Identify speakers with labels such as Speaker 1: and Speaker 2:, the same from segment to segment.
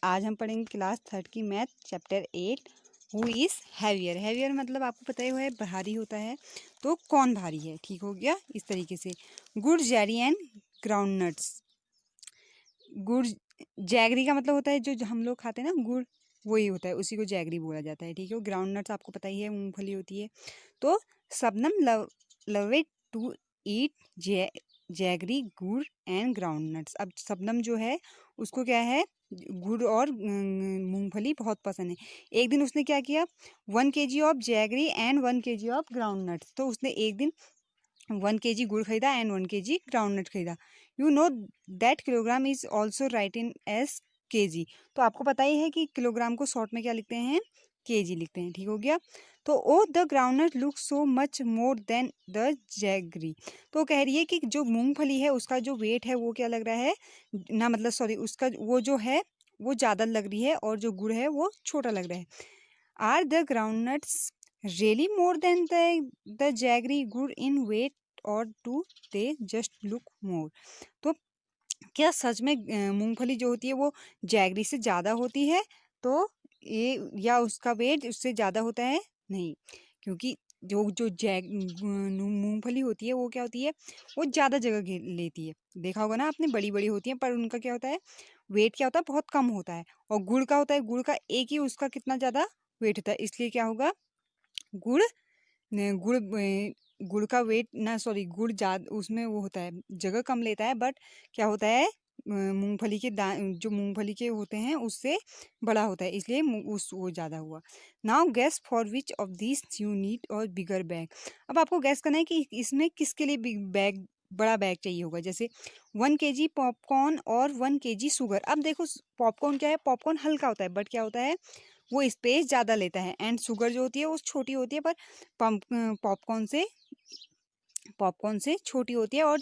Speaker 1: आज हम पढ़ेंगे क्लास 3 की math chapter 8 who is heavier. Heavier मतलब आपको पता ही है भारी होता है, तो कौन भारी है। ठीक हो गया। इस तरीके से गुड़ जैगरी एंड ग्राउंड नट्स। गुड़ जैगरी का मतलब होता है जो हम लोग खाते हैं ना गुड़, वही होता है, उसी को जैगरी बोला जाता है। ठीक है। ग्राउंड नट्स आपको पता ही है मूंगफली होती है। तो Shabnam love it to eat jaggery gur and ground nuts. अब शबनम जो है उसको क्या है, गुड़ और मूंगफली बहुत पसंद है। एक दिन उसने क्या किया, 1 kg of jaggery and 1 kg of ground nuts. तो उसने एक दिन 1 kg गुड़ खरीदा एंड 1 kg ग्राउंड नट खरीदा। You know that kilogram is also right in S kg। तो आपको पता ही है कि किलोग्राम को शॉर्ट में क्या लिखते हैं, kg लिखते हैं। ठीक हो गया। तो oh the groundnut look so much more than the jaggery. तो कह रही है कि जो मूंगफली है उसका जो वेट है वो क्या लग रहा है ना, मतलब सॉरी, उसका वो जो है वो ज़्यादा लग रही है और जो गुड़ है वो छोटा लग रहा है। Are the groundnuts really more than the jaggery gur in weight और do they just look more. तो क्या सच में मूंगफली जो होती है वो जैगरी से ज़्यादा होती है, तो ये या उसका वेट उससे ज़्यादा होता है? नहीं, क्योंकि जो जो मूंगफली होती है वो क्या होती है, वो ज़्यादा जगह घेर लेती है। देखा होगा ना आपने, बड़ी बड़ी होती है पर उनका क्या होता है, वेट क्या होता है, बहुत कम होता है। और गुड़ का होता है, गुड़ का एक ही उसका कितना ज़्यादा वेट होता है, इसलिए क्या होगा, गुड़ गुड़ गुड़ का वेट ना, सॉरी, गुड़ ज़्यादा उसमें वो होता है, जगह कम लेता है, बट क्या होता है, मूंगफली के जो मूंगफली के होते हैं उससे बड़ा होता है, इसलिए उस वो ज़्यादा हुआ। Now gas for which of this you need और बिगर बैग। अब आपको गैस करना है कि इसमें किसके लिए बिग बैग, बड़ा बैग चाहिए होगा। जैसे 1 kg पॉपकॉर्न और 1 kg शुगर। अब देखो पॉपकॉर्न क्या है, पॉपकॉर्न हल्का होता है बट क्या होता है, वो स्पेस ज़्यादा लेता है, एंड शुगर जो होती है वो छोटी होती है पर पॉपकॉर्न से छोटी होती है और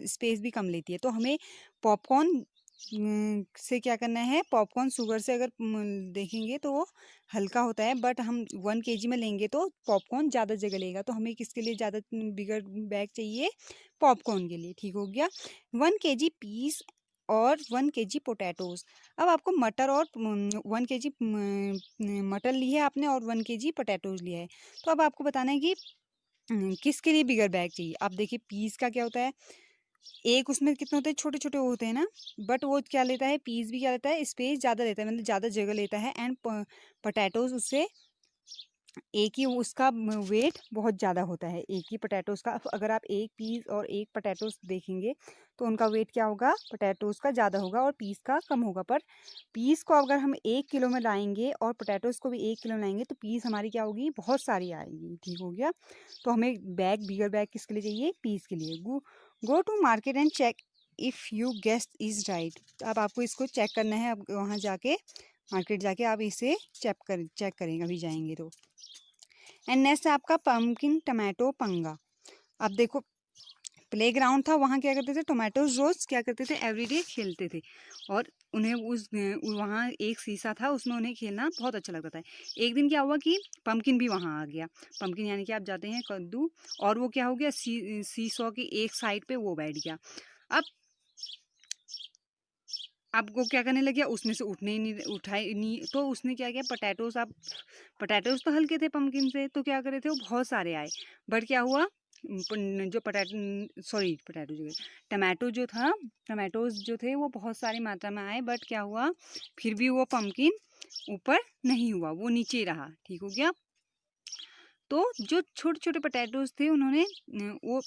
Speaker 1: स्पेस भी कम लेती है। तो हमें पॉपकॉर्न से क्या करना है, पॉपकॉर्न शुगर से अगर देखेंगे तो वो हल्का होता है, बट हम 1 kg में लेंगे तो पॉपकॉर्न ज़्यादा जगह लेगा। तो हमें किसके लिए ज़्यादा बिगर बैग चाहिए, पॉपकॉर्न के लिए। ठीक हो गया। 1 kg पीस और 1 kg पोटैटोज। अब आपको मटर और 1 kg मटर ली है आपने और 1 kg पोटैटोज लिया है। तो अब आपको बताना है कि किसके लिए बिगर बैग चाहिए। आप देखिए पीस का क्या होता है, एक उसमें कितने होते हैं, छोटे छोटे होते हैं ना, बट वो क्या लेता है, पीस भी क्या लेता है, स्पेस ज़्यादा लेता है, मतलब ज़्यादा जगह लेता है। एंड पोटैटोज उससे एक ही उसका वेट बहुत ज़्यादा होता है, एक ही पोटैटोज़ का। अगर आप एक पीस और एक पोटैटोज़ देखेंगे तो उनका वेट क्या होगा, पोटैटोज़ का ज़्यादा होगा और पीस का कम होगा। पर पीस को अगर हम 1 किलो में लाएंगे और पोटैटोज़ को भी 1 किलो में लाएंगे तो पीस हमारी क्या होगी, बहुत सारी आएगी। ठीक हो गया। तो हमें बैग, बिगर बैग किसके लिए चाहिए, पीस के लिए। Go to market and check if you guess is right. अब आपको इसको चेक करना है, अब वहाँ जाके मार्केट जाके आप इसे चेक करेंगे, अभी जाएंगे तो। एंड नेक्स्ट है आपका पम्पकिन टमाटो पंगा। अब देखो प्लेग्राउंड था, वहाँ क्या करते थे, टोमेटोज रोज क्या करते थे, एवरीडे खेलते थे। और उन्हें वहाँ एक शीशा था, उसमें उन्हें खेलना बहुत अच्छा लगता था। एक दिन क्या हुआ कि पम्पकिन भी वहाँ आ गया। पम्पकिन यानी कि आप जाते हैं कद्दू, और वो क्या हो गया, सीसॉ की एक साइड पे वो बैठ गया। अब वो क्या करने लग गया, उसमें से उठने ही नहीं, उठाई नहीं, तो उसने क्या किया, पोटैटोज तो हल्के थे पम्पकिन से, तो क्या करे थे, वो बहुत सारे आए। बट क्या हुआ, जो पोटैटो जो टमाटो जो था, टमाटोज जो थे वो बहुत सारी मात्रा में आए, बट क्या हुआ, फिर भी वो पम्पकिन ऊपर नहीं हुआ, वो नीचे ही रहा। ठीक हो गया। तो जो छोटे छोटे पोटैटोज थे उन्होंने वो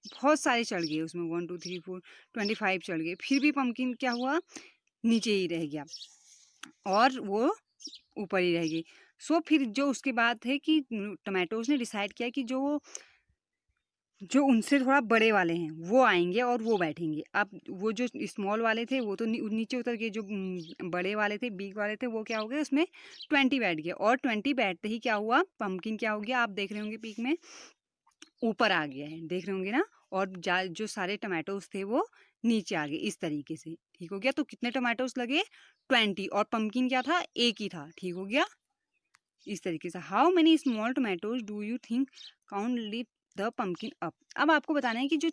Speaker 1: बहुत सारे चढ़ गए उसमें, 1 2 3 4 25 चढ़ गए, फिर भी पम्पकिन क्या हुआ, नीचे ही रह गया और वो ऊपर ही रह गई। सो फिर जो उसके बाद थे कि टमाटोज ने डिसाइड किया कि जो उनसे थोड़ा बड़े वाले हैं वो आएंगे और वो बैठेंगे। अब वो जो स्मॉल वाले थे वो तो नीचे उतर गए, जो बड़े वाले थे, बिग वाले थे, वो क्या हो गए, उसमें 20 बैठ गए। और 20 बैठते ही क्या हुआ, पम्पकिन क्या हो गया, आप देख रहे होंगे पिक में, ऊपर आ गया है, देख रहे होंगे ना। और जो सारे टमाटोज थे वो नीचे आ गए, इस तरीके से। ठीक हो गया। तो कितने टमाटोज लगे, 20, और पम्पकिन क्या था, एक ही था। ठीक हो गया। इस तरीके से how many small tomatoes do you think count lift the pumpkin up. अब आपको बताना है कि जो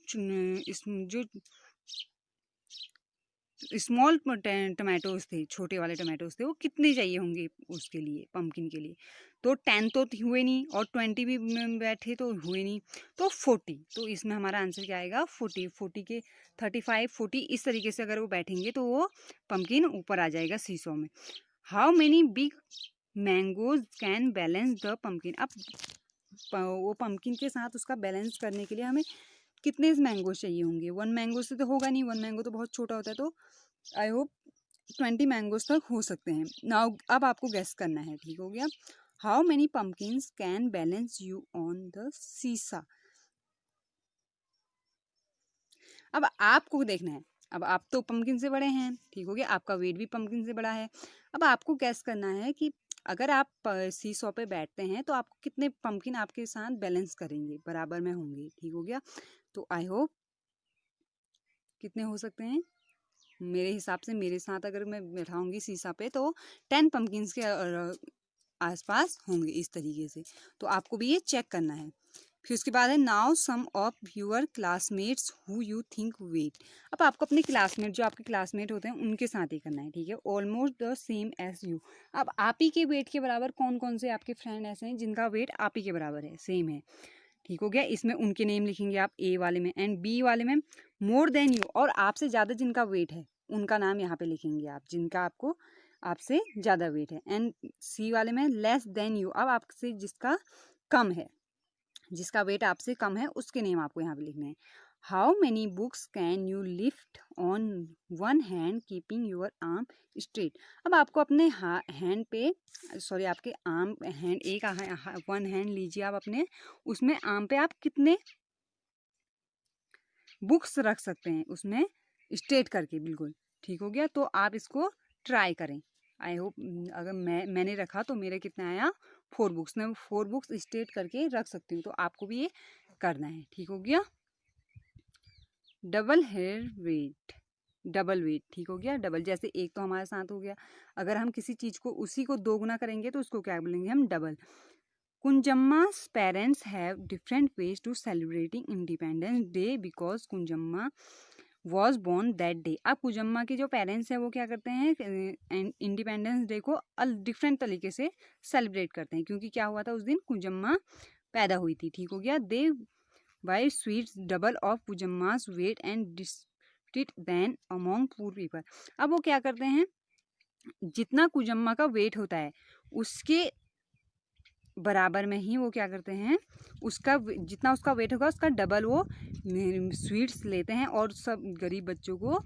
Speaker 1: स्मॉल टमाटोज थे, छोटे वाले टमाटोज थे, वो कितने चाहिए होंगे उसके लिए, पम्पकिन के लिए? तो 10 तो हुए नहीं और 20 भी बैठे तो हुए नहीं, तो 40। तो इसमें हमारा आंसर क्या आएगा? 40। 40 के 35, 40 इस तरीके से अगर वो बैठेंगे तो वो पम्पकिन ऊपर आ जाएगा सीसॉ में। How many big mangoes can balance the pumpkin? अब वो पम्पकिन के साथ उसका बैलेंस करने के लिए हमें कितने मैंगो चाहिए होंगे? 1 मैंगो से तो होगा नहीं, 1 मैंगो तो बहुत छोटा होता है, तो आई होप 20 मैंगोज तक हो सकते हैं। नाउ अब आपको गेस करना है, ठीक हो गया? How many pumpkins can balance you on the सीसा? अब आपको देखना है, अब आप तो पम्पकिन से बड़े हैं, ठीक हो गया, आपका वेट भी पम्पकिन से बड़ा है। अब आपको गेस करना है कि अगर आप सीसॉ पे बैठते हैं तो आपको कितने पम्पकिन आपके साथ बैलेंस करेंगे, बराबर में होंगे, ठीक हो गया? तो आई होप कितने हो सकते हैं? मेरे हिसाब से मेरे साथ अगर मैं बैठाऊंगी सीसा पे तो 10 पम्पकिन्स के आसपास होंगे इस तरीके से। तो आपको भी ये चेक करना है। फिर उसके बाद है now some of your classmates who you think weight. अब आपको अपने क्लासमेट, जो आपके क्लासमेट होते हैं उनके साथ ही करना है, ठीक है? Almost the same age you. अब आप ही के वेट के बराबर कौन कौन से आपके फ्रेंड ऐसे हैं जिनका वेट आप ही के बराबर है, सेम है, ठीक हो गया? इसमें उनके नेम लिखेंगे आप ए वाले में, एंड बी वाले में मोर देन यू, और आपसे ज़्यादा जिनका वेट है उनका नाम यहाँ पे लिखेंगे आप, जिनका आपको आपसे ज़्यादा वेट है, एंड सी वाले में लेस देन यू, अब आपसे जिसका कम है, जिसका वेट आपसे कम है उसके नेम आपको यहाँ पे लिखने हैं। How many books can you lift on one hand keeping your arm straight? अब आपको अपने हैंड पे, सॉरी आपके आर्म हैंड, एक वन हैंड लीजिए आप अपने, उसमें आर्म पे आप कितने बुक्स रख सकते हैं उसमें स्ट्रेट करके, बिल्कुल, ठीक हो गया? तो आप इसको ट्राई करें। आई होप अगर मैंने रखा तो मेरे कितना आया? 4 बुक्स। मैं 4 बुक्स स्ट्रेट करके रख सकती हूँ, तो आपको भी ये करना है, ठीक हो गया? Double their weight, double weight, ठीक हो गया? डबल, जैसे एक तो हमारे साथ हो गया, अगर हम किसी चीज़ को उसी को दोगुना करेंगे तो उसको क्या बोलेंगे हम? Double. Kunjamma's parents have different ways to celebrating Independence Day because Kunjamma was born that day। अब कुंजम्मा के जो पेरेंट्स हैं वो क्या करते हैं? इंडिपेंडेंस डे को डिफरेंट तरीके से सेलिब्रेट करते हैं, क्योंकि क्या हुआ था उस दिन? कुंजम्मा पैदा हुई थी, ठीक हो गया? They buy sweets double of Kunjamma's weight and distribute then among poor people. अब वो क्या करते हैं? जितना कुंजम्मा का वेट होता है उसके बराबर में ही वो क्या करते हैं? उसका जितना उसका वेट होगा उसका डबल वो स्वीट्स लेते हैं और सब गरीब बच्चों को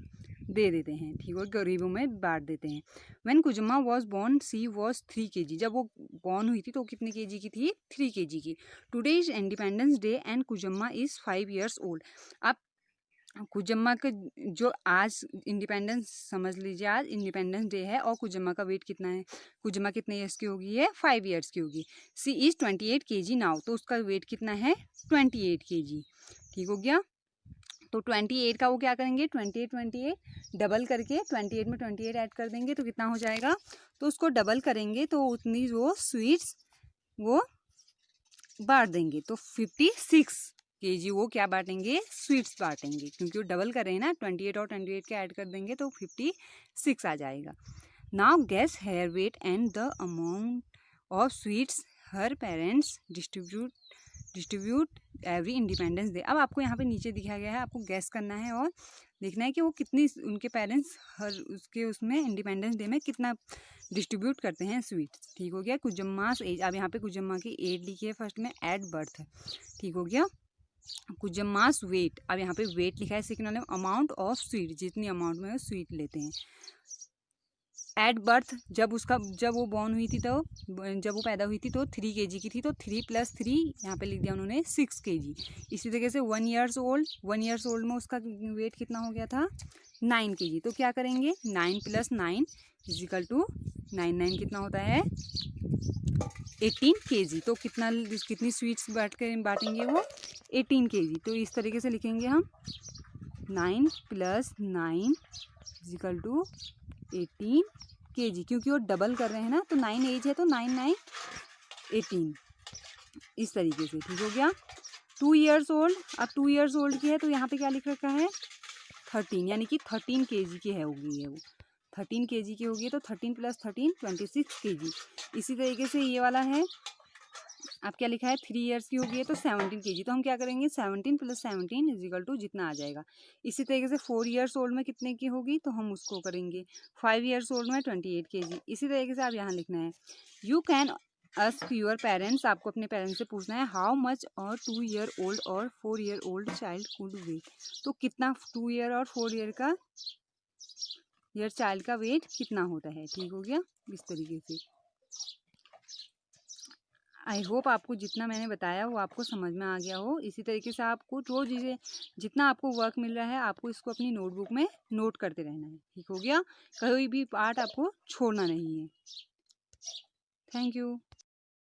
Speaker 1: दे देते हैं, ठीक है? गरीबों में बांट देते हैं। When Kunjamma was born she was 3 kg। जब वो बॉर्न हुई थी तो कितने केजी की थी? 3 kg की। Today is Independence Day and Kunjamma is 5 years old. अब कुजम्मा का जो आज इंडिपेंडेंस, समझ लीजिए आज इंडिपेंडेंस डे है और कुजम्मा का वेट कितना है? कुजम्मा कितने ईयर्स की होगी? है 5 years की होगी। सी इज 28 kg नाउ, तो उसका वेट कितना है? 28 kg, ठीक हो गया? तो 28 का वो क्या करेंगे? 28 डबल करके 28 में 28 ऐड कर देंगे तो कितना हो जाएगा? तो उसको डबल करेंगे तो उतनी वो स्वीट्स वो बांट देंगे, तो 56 kg वो क्या बांटेंगे? स्वीट्स बांटेंगे, क्योंकि वो डबल कर रहे हैं ना, 28 और 28 के ऐड कर देंगे तो 56 आ जाएगा। Now guess their weight and the amount of sweets her parents distribute every Independence Day. अब आपको यहाँ पे नीचे दिखाया गया है, आपको गैस करना है और देखना है कि वो कितनी, उनके पेरेंट्स हर उसके उसमें इंडिपेंडेंस डे में कितना डिस्ट्रीब्यूट करते हैं स्वीट, ठीक हो गया? कुजम्मास एज, अब यहाँ पे कुजम्मा की एज लिखी है फर्स्ट में, एट बर्थ, ठीक हो गया? कुजम्मास वेट, अब यहाँ पे वेट लिखा है सेकंड वाले में, अमाउंट ऑफ स्वीट, जितनी अमाउंट में वो स्वीट लेते हैं। एट बर्थ, जब वो बॉर्न हुई थी तो जब वो पैदा हुई थी तो 3 kg की थी, तो 3 + 3 यहाँ पे लिख दिया उन्होंने 6 kg। इसी तरीके से 1 years ओल्ड, 1 years ओल्ड में उसका वेट कितना हो गया था? 9 kg। तो क्या करेंगे? 9 + 9 = 9 कितना होता है? 18 kg। तो कितनी स्वीट्स बांटेंगे वो? 18 kg। तो इस तरीके से लिखेंगे हम 9 + 9 = 18 kg, क्योंकि वो डबल कर रहे हैं ना, तो 9 एज है तो 9 9 18 इस तरीके से, ठीक हो गया? 2 years ओल्ड, अब 2 years ओल्ड की है तो यहाँ पे क्या लिख रखा है? 13, यानी कि 13 kg की होगी ये, वो 13 kg की होगी, तो 13 + 13 26 kg। इसी तरीके से ये वाला है, आप क्या लिखा है 3 ईयर्स की होगी है तो 17 kg, तो हम क्या करेंगे 17 + 17 = जितना आ जाएगा। इसी तरीके से 4 ईयर्स ओल्ड में कितने की होगी, तो हम उसको करेंगे 5 ईयर्स ओल्ड में 28 kg। इसी तरीके से आप यहाँ लिखना है you can ask your parents, आपको अपने पेरेंट्स से पूछना है हाउ मच और 2 ईयर ओल्ड और 4 year old child could weight, तो कितना 2 ईयर और 4 ईयर चाइल्ड का वेट कितना होता है। ठीक हो गया, इस तरीके से। आई होप आपको जितना मैंने बताया वो आपको समझ में आ गया हो। इसी तरीके से आपको रोज इसे जितना आपको वर्क मिल रहा है आपको इसको अपनी नोटबुक में नोट करते रहना है। ठीक हो गया, कोई भी पार्ट आपको छोड़ना नहीं है। Thank you.